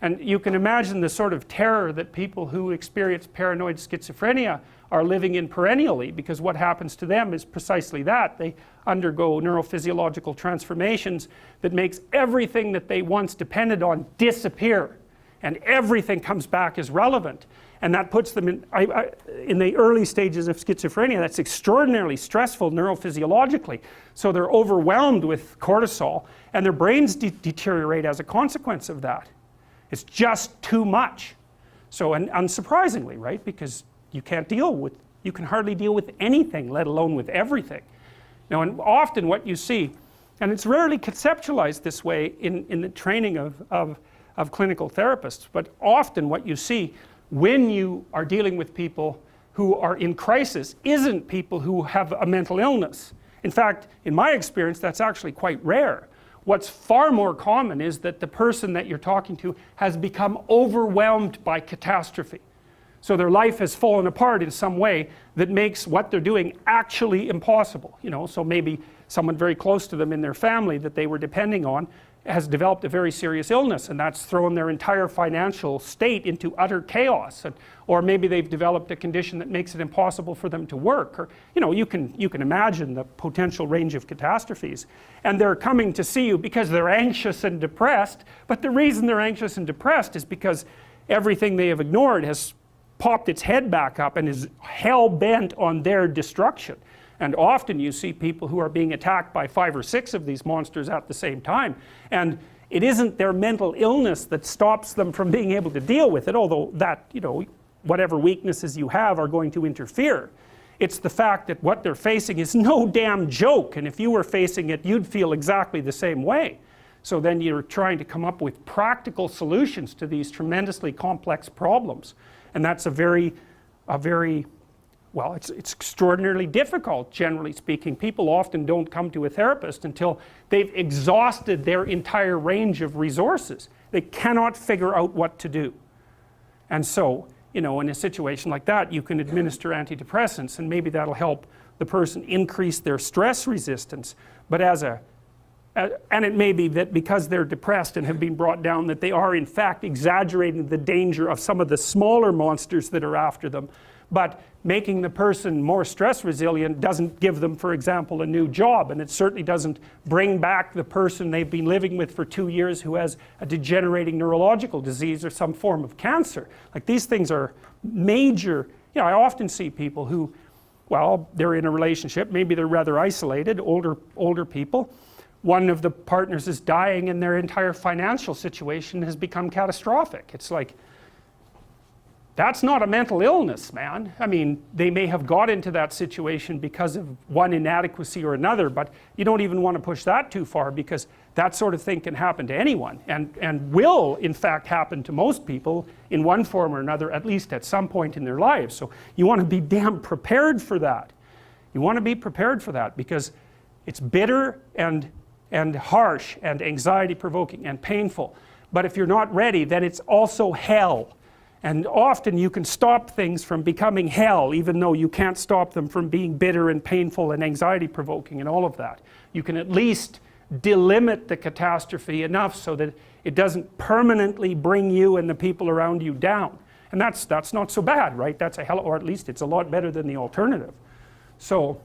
And you can imagine the sort of terror that people who experience paranoid schizophrenia are living in perennially, because what happens to them is precisely that. They undergo neurophysiological transformations that makes everything that they once depended on disappear, and everything comes back as relevant. And that puts them in the early stages of schizophrenia. That's extraordinarily stressful neurophysiologically. So they're overwhelmed with cortisol, and their brains deteriorate as a consequence of that. It's just too much. So, and unsurprisingly, right, because you can hardly deal with anything, let alone with everything. Now, and often what you see, and it's rarely conceptualized this way in the training of clinical therapists, but often what you see when you are dealing with people who are in crisis isn't people who have a mental illness. In fact, in my experience, that's actually quite rare. What's far more common is that the person that you're talking to has become overwhelmed by catastrophe. So their life has fallen apart in some way that makes what they're doing actually impossible. You know, so maybe someone very close to them in their family that they were depending on has developed a very serious illness, and that's thrown their entire financial state into utter chaos. Or maybe they've developed a condition that makes it impossible for them to work. Or, you know, you can imagine the potential range of catastrophes. And they're coming to see you because they're anxious and depressed, but the reason they're anxious and depressed is because everything they have ignored has popped its head back up and is hell-bent on their destruction. And often you see people who are being attacked by 5 or 6 of these monsters at the same time. And it isn't their mental illness that stops them from being able to deal with it, although that, you know, whatever weaknesses you have are going to interfere. It's the fact that what they're facing is no damn joke, and if you were facing it, you'd feel exactly the same way. So then you're trying to come up with practical solutions to these tremendously complex problems. And that's well, it's extraordinarily difficult, generally speaking. People often don't come to a therapist until they've exhausted their entire range of resources. They cannot figure out what to do. And so, you know, in a situation like that, you can administer antidepressants, and maybe that'll help the person increase their stress resistance. But and it may be that because they're depressed and have been brought down, that they are in fact exaggerating the danger of some of the smaller monsters that are after them. But making the person more stress resilient doesn't give them, for example, a new job, and it certainly doesn't bring back the person they've been living with for 2 years who has a degenerating neurological disease or some form of cancer. Like, these things are major. You know, I often see people who, well, they're in a relationship, maybe they're rather isolated, older people. One of the partners is dying and their entire financial situation has become catastrophic. It's like, that's not a mental illness, man. I mean, they may have got into that situation because of one inadequacy or another, but you don't even want to push that too far, because that sort of thing can happen to anyone, and will in fact happen to most people in one form or another, at least at some point in their lives. So you want to be damn prepared for that. You want to be prepared for that, because it's bitter and harsh and anxiety provoking and painful. But if you're not ready, then it's also hell. And often you can stop things from becoming hell, even though you can't stop them from being bitter and painful and anxiety provoking and all of that. You can at least delimit the catastrophe enough so that it doesn't permanently bring you and the people around you down. And that's not so bad, right? That's a hell, or at least it's a lot better than the alternative. So